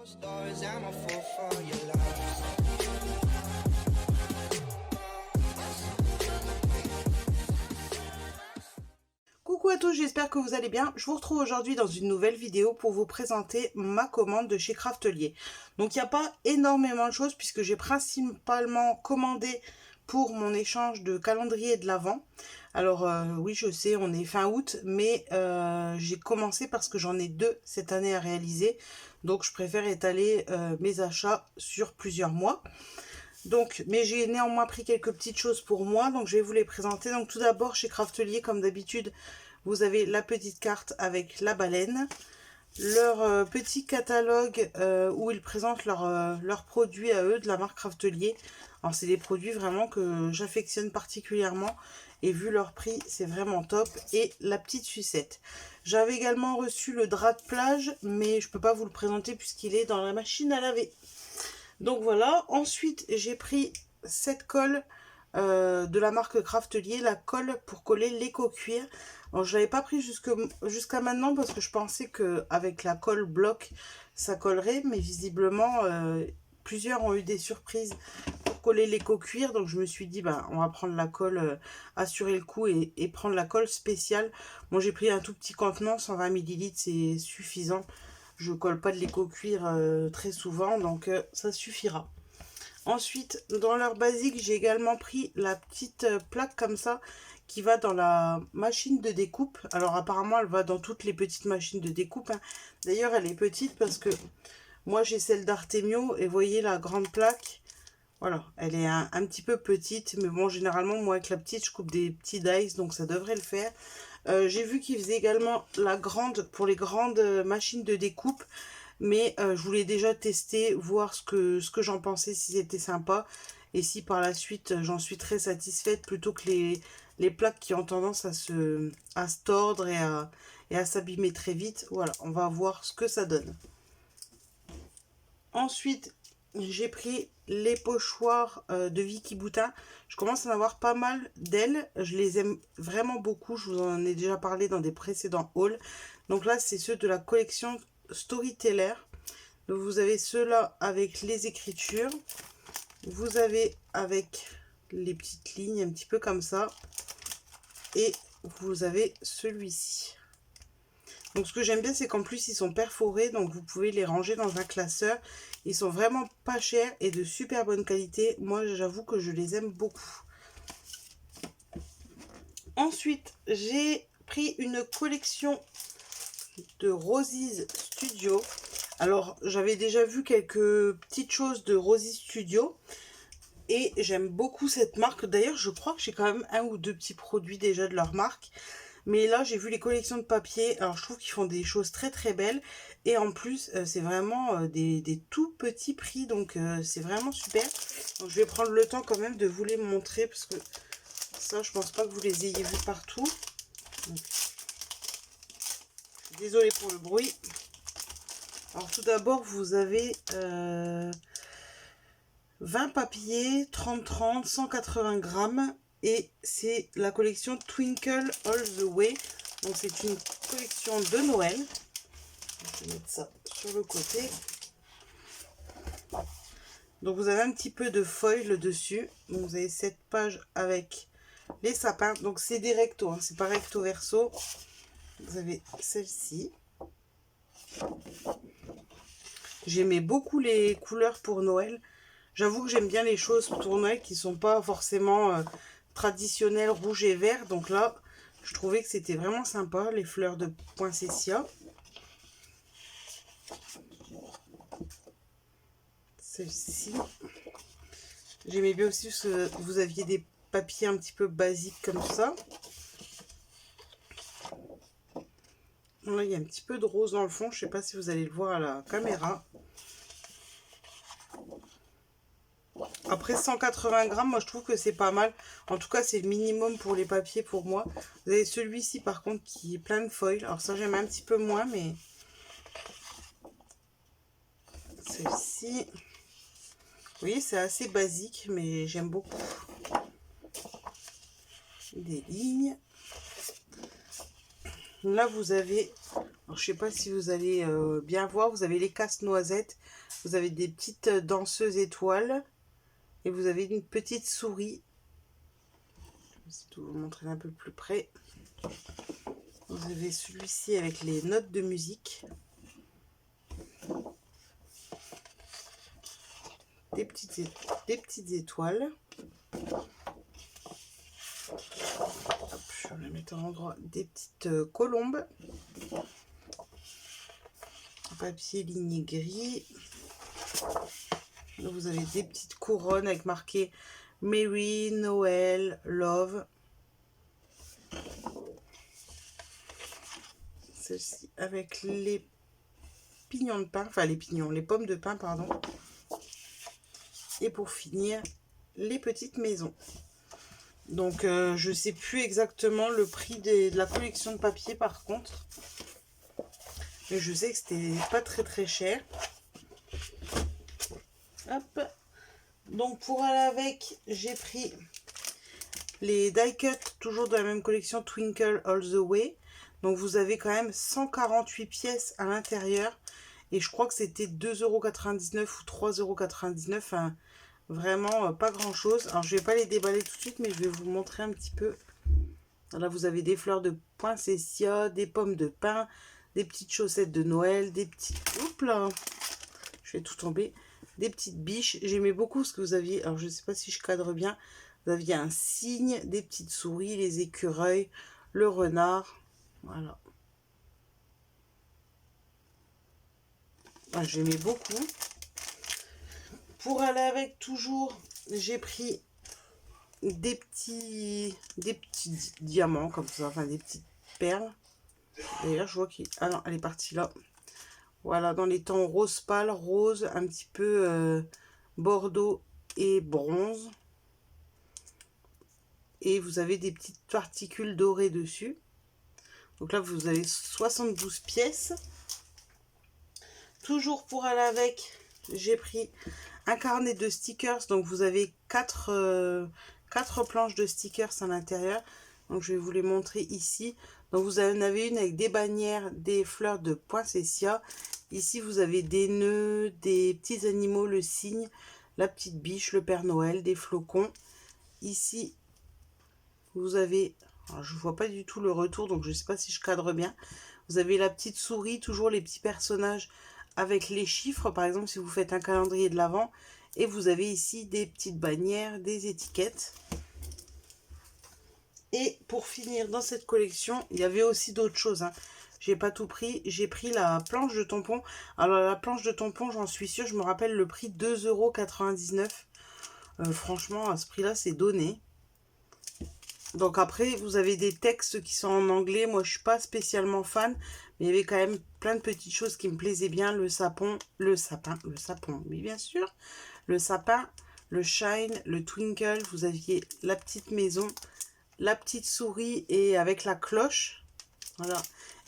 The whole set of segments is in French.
Coucou à tous, j'espère que vous allez bien. Je vous retrouve aujourd'hui dans une nouvelle vidéo pour vous présenter ma commande de chez Craftelier. Donc il n'y a pas énormément de choses puisque j'ai principalement commandé pour mon échange de calendrier de l'Avent. Alors oui, je sais, on est fin août, mais j'ai commencé parce que j'en ai 2 cette année à réaliser. Donc je préfère étaler mes achats sur plusieurs mois. Donc, mais j'ai néanmoins pris quelques petites choses pour moi, donc je vais vous les présenter. Donc tout d'abord, chez Craftelier, comme d'habitude, vous avez la petite carte avec la baleine, leur petit catalogue où ils présentent leurs produits à eux de la marque Craftelier. Alors c'est des produits vraiment que j'affectionne particulièrement et vu leur prix, c'est vraiment top. Et la petite sucette. J'avais également reçu le drap de plage, mais je ne peux pas vous le présenter puisqu'il est dans la machine à laver. Donc voilà, ensuite j'ai pris cette colle de la marque Craftelier, la colle pour coller l'éco-cuir. Je ne l'avais pas pris jusqu'à maintenant parce que je pensais qu'avec la colle bloc ça collerait, mais visiblement plusieurs ont eu des surprises pour coller l'éco-cuir. Donc je me suis dit, bah, on va prendre la colle, assurer le coup et prendre la colle spéciale. Bon, j'ai pris un tout petit contenant, 120 ml, c'est suffisant. Je colle pas de l'éco-cuir très souvent, donc ça suffira. Ensuite, dans leur basique, j'ai également pris la petite plaque comme ça qui va dans la machine de découpe. Alors apparemment, elle va dans toutes les petites machines de découpe, hein. D'ailleurs, elle est petite parce que moi, j'ai celle d'Artemio et vous voyez la grande plaque. Voilà, elle est un petit peu petite, mais bon, généralement, moi, avec la petite, je coupe des petits dice, donc ça devrait le faire. J'ai vu qu'ils faisaient également la grande pour les grandes machines de découpe, mais je voulais déjà tester, voir ce que j'en pensais, si c'était sympa, et si par la suite j'en suis très satisfaite, plutôt que les plaques qui ont tendance à se tordre et à s'abîmer très vite. Voilà, on va voir ce que ça donne. Ensuite, j'ai pris les pochoirs de Vicky Boutin. Je commence à en avoir pas mal d'elles. Je les aime vraiment beaucoup. Je vous en ai déjà parlé dans des précédents hauls. Donc là, c'est ceux de la collection Storyteller. Donc vous avez ceux-là avec les écritures. Vous avez avec les petites lignes un petit peu comme ça. Et vous avez celui-ci. Donc ce que j'aime bien, c'est qu'en plus ils sont perforés, donc vous pouvez les ranger dans un classeur. Ils sont vraiment pas chers et de super bonne qualité. Moi j'avoue que je les aime beaucoup. Ensuite, j'ai pris une collection de Roses Studio. Alors j'avais déjà vu quelques petites choses de Roses Studio. Et j'aime beaucoup cette marque. D'ailleurs, je crois que j'ai quand même un ou deux petits produits déjà de leur marque. Mais là, j'ai vu les collections de papier. Alors, je trouve qu'ils font des choses très très belles. Et en plus, c'est vraiment des tout petits prix. Donc, c'est vraiment super. Donc, je vais prendre le temps quand même de vous les montrer. Parce que ça, je pense pas que vous les ayez vus partout. Donc, désolée pour le bruit. Alors, tout d'abord, vous avez 20 papiers, 30-30, 180 grammes. Et c'est la collection Twinkle All the Way. Donc c'est une collection de Noël. Je vais mettre ça sur le côté. Donc vous avez un petit peu de foil dessus. Donc vous avez cette page avec les sapins. Donc c'est des rectos, hein. C'est pas recto verso. Vous avez celle-ci. J'aimais beaucoup les couleurs pour Noël. J'avoue que j'aime bien les choses pour Noël qui sont pas forcément traditionnel rouge et vert. Donc là, je trouvais que c'était vraiment sympa, les fleurs de poinsettia. Celle-ci. J'aimais bien aussi parce que vous aviez des papiers un petit peu basiques comme ça. Là, il y a un petit peu de rose dans le fond. Je ne sais pas si vous allez le voir à la caméra. Après 180 grammes, moi je trouve que c'est pas mal. En tout cas, c'est le minimum pour les papiers pour moi. Vous avez celui-ci par contre qui est plein de foil. Alors ça, j'aime un petit peu moins, mais celle-ci, oui, c'est assez basique, mais j'aime beaucoup. Des lignes. Là, vous avez, Alors, je sais pas si vous allez bien voir. Vous avez les casse-noisettes. Vous avez des petites danseuses étoiles. Et vous avez une petite souris. Je vais essayer de vous montrer un peu plus près. Vous avez celui-ci avec les notes de musique. Des petites étoiles. Hop, je vais les mettre en endroit. Des petites colombes. Papier ligné gris. Là, vous avez des petites couronnes avec marqué Mary, Noël, Love. Celle-ci avec les pignons de pain, enfin les pommes de pin, pardon. Et pour finir, les petites maisons. Donc, je sais plus exactement le prix de la collection de papier par contre. Mais je sais que c'était pas très cher. Hop. Donc, pour aller avec, j'ai pris les die cut, toujours de la même collection, Twinkle All the Way. Donc, vous avez quand même 148 pièces à l'intérieur. Et je crois que c'était 2,99 € ou 3,99 €. Enfin, vraiment pas grand chose. Alors, je vais pas les déballer tout de suite, mais je vais vous montrer un petit peu. Là, vous avez des fleurs de poinsettia, des pommes de pin, des petites chaussettes de Noël, des petits... Oups là, je vais tout tomber. Des petites biches. J'aimais beaucoup ce que vous aviez. Alors, je ne sais pas si je cadre bien. Vous aviez un cygne, des petites souris, les écureuils, le renard. Voilà. Ah, j'aimais beaucoup. Pour aller avec toujours, j'ai pris des petits diamants comme ça. Enfin, des petites perles. D'ailleurs, je vois qu'il... Ah non, elle est partie là. Voilà, dans les tons rose pâle, rose, un petit peu bordeaux et bronze. Et vous avez des petites particules dorées dessus. Donc là, vous avez 72 pièces. Toujours pour aller avec, j'ai pris un carnet de stickers. Donc vous avez 4 planches de stickers à l'intérieur. Donc je vais vous les montrer ici. Donc vous en avez une avec des bannières, des fleurs de poinsettia. Ici vous avez des nœuds, des petits animaux, le cygne, la petite biche, le Père Noël, des flocons. Ici vous avez, alors je ne vois pas du tout le retour, donc je ne sais pas si je cadre bien. Vous avez la petite souris, toujours les petits personnages avec les chiffres, par exemple si vous faites un calendrier de l'Avent. Et vous avez ici des petites bannières, des étiquettes. Et pour finir dans cette collection, il y avait aussi d'autres choses. Hein. J'ai pas tout pris. J'ai pris la planche de tampons. Alors la planche de tampons, j'en suis sûre, je me rappelle le prix 2,99 €. Franchement, à ce prix-là, c'est donné. Donc après, vous avez des textes qui sont en anglais. Moi, je suis pas spécialement fan. Mais il y avait quand même plein de petites choses qui me plaisaient bien. Le sapin, oui bien sûr. Le sapin, le shine, le twinkle. Vous aviez la petite maison, la petite souris et avec la cloche. Voilà.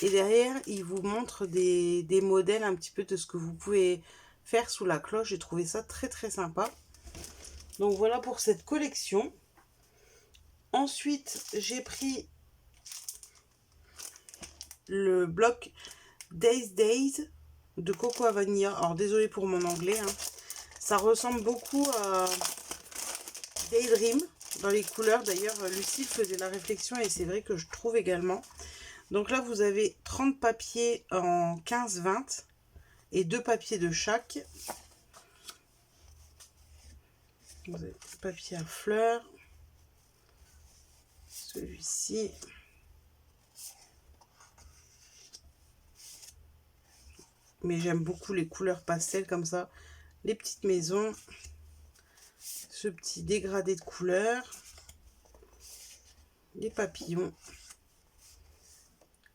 Et derrière, il vous montre des modèles un petit peu de ce que vous pouvez faire sous la cloche. J'ai trouvé ça très sympa. Donc voilà pour cette collection. Ensuite, j'ai pris le bloc Days de Coco à Vanilla. Alors désolé pour mon anglais. Hein. Ça ressemble beaucoup à Daydream dans les couleurs. D'ailleurs, Lucie faisait la réflexion et c'est vrai que je trouve également. Donc là, vous avez 30 papiers en 15-20 et 2 papiers de chaque. Vous avez le papier à fleurs. Celui-ci. Mais j'aime beaucoup les couleurs pastel comme ça. Les petites maisons. Ce petit dégradé de couleurs. Les papillons.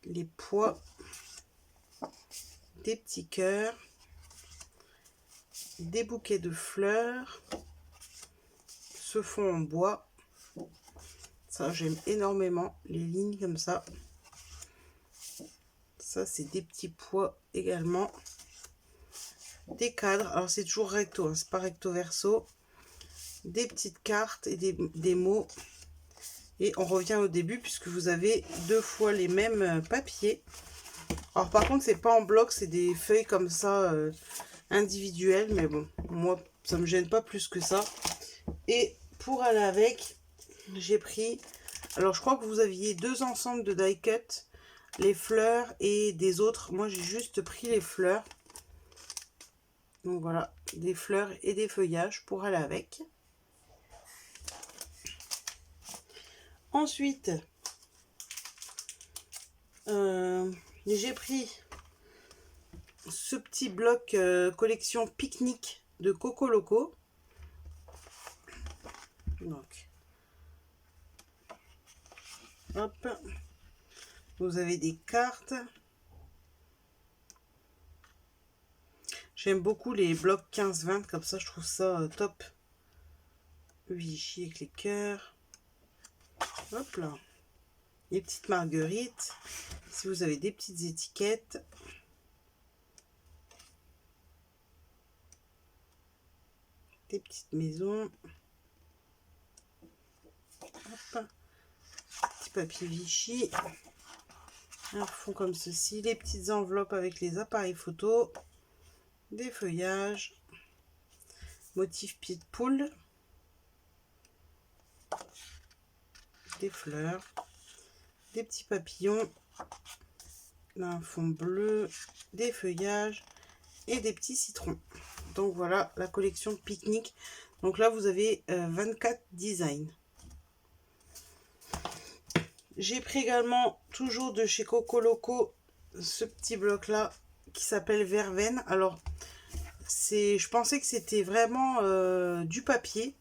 Les pois. Des petits cœurs. Des bouquets de fleurs. Ce fond en bois. Ça, j'aime énormément. Les lignes comme ça. Ça, c'est des petits pois également. Des cadres. Alors, c'est toujours recto. Hein, c'est pas recto verso. Des petites cartes et des mots. Et on revient au début puisque vous avez 2 fois les mêmes papiers. Alors par contre, c'est pas en bloc, c'est des feuilles comme ça, individuelles. Mais bon, moi, ça me gêne pas plus que ça. Et pour aller avec, j'ai pris... Alors je crois que vous aviez 2 ensembles de die cut, les fleurs et des autres. Moi, j'ai juste pris les fleurs. Donc voilà, des fleurs et des feuillages pour aller avec. Ensuite, j'ai pris ce petit bloc collection pique-nique de Coco Loco. Donc, hop, vous avez des cartes. J'aime beaucoup les blocs 15-20, comme ça je trouve ça top. Vichy avec les cœurs. Hop là. Les petites marguerites. Si vous avez des petites étiquettes. Des petites maisons. Hop. Petit papier Vichy. Un fond comme ceci. Les petites enveloppes avec les appareils photo. Des feuillages. Motif pied de poule. Des fleurs. Des petits papillons. Un fond bleu. Des feuillages. Et des petits citrons. Donc voilà la collection pique-nique. Donc là vous avez 24 designs. J'ai pris également toujours de chez Coco Loco ce petit bloc là qui s'appelle Verveine. Alors je pensais que c'était vraiment du papier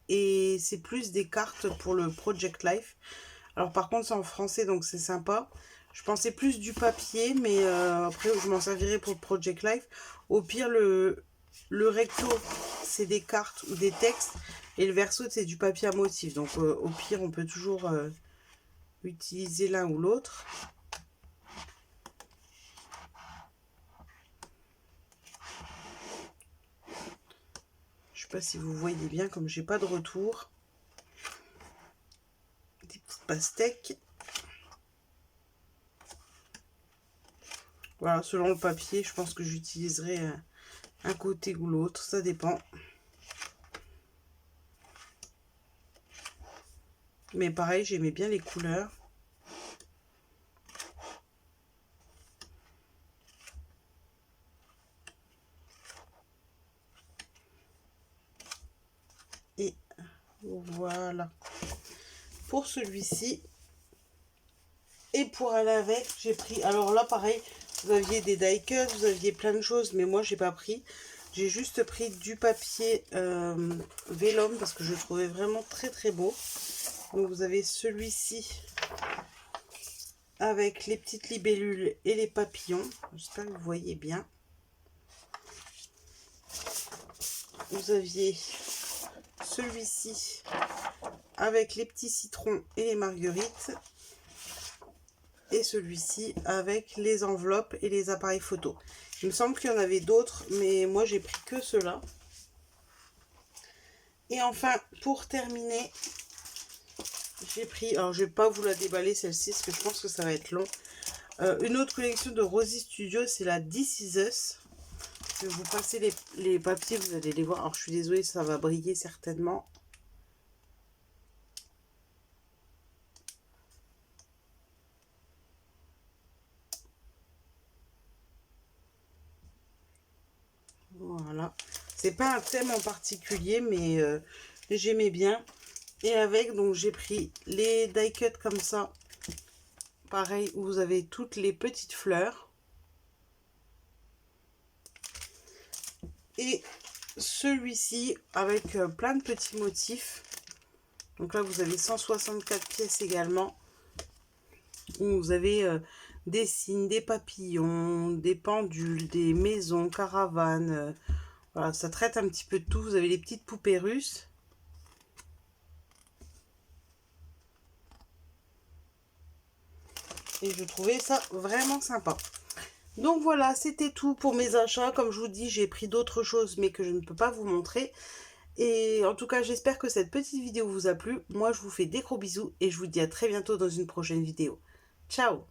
et c'est plus des cartes pour le Project Life. Alors par contre c'est en français donc c'est sympa. Je pensais plus du papier, mais après je m'en servirai pour le Project Life. Au pire, le recto, c'est des cartes ou des textes. Et le verso, c'est du papier à motif. Donc au pire, on peut toujours utiliser l'un ou l'autre. Je sais pas si vous voyez bien, comme j'ai pas de retour. Des petites pastèques. Voilà, selon le papier, je pense que j'utiliserai un côté ou l'autre, ça dépend. Mais pareil, j'aimais bien les couleurs. Et voilà. Pour celui-ci. Et pour aller avec, j'ai pris... Alors là, pareil, vous aviez des die cuts, vous aviez plein de choses, mais moi, j'ai pas pris. J'ai juste pris du papier vélum parce que je le trouvais vraiment très très beau. Donc vous avez celui-ci avec les petites libellules et les papillons. J'espère que vous voyez bien. Vous aviez celui-ci avec les petits citrons et les marguerites. Et celui-ci avec les enveloppes et les appareils photo. Il me semble qu'il y en avait d'autres, mais moi j'ai pris que ceux-là. Et enfin, pour terminer, j'ai pris, alors je vais pas vous la déballer celle-ci, parce que je pense que ça va être long. Une autre collection de Rosy Studio, c'est la This Is Us. Je vais vous passer les papiers, vous allez les voir. Alors je suis désolée, ça va briller certainement. Voilà. C'est pas un thème en particulier, mais j'aimais bien. Et avec, donc j'ai pris les die cuts comme ça. Pareil, où vous avez toutes les petites fleurs. Et celui-ci avec plein de petits motifs. Donc là, vous avez 164 pièces également. Où vous avez des signes, des papillons, des pendules, des maisons, caravanes. Voilà, ça traite un petit peu de tout. Vous avez les petites poupées russes. Et je trouvais ça vraiment sympa. Donc voilà, c'était tout pour mes achats. Comme je vous dis, j'ai pris d'autres choses, mais que je ne peux pas vous montrer. Et en tout cas, j'espère que cette petite vidéo vous a plu. Moi, je vous fais des gros bisous et je vous dis à très bientôt dans une prochaine vidéo. Ciao!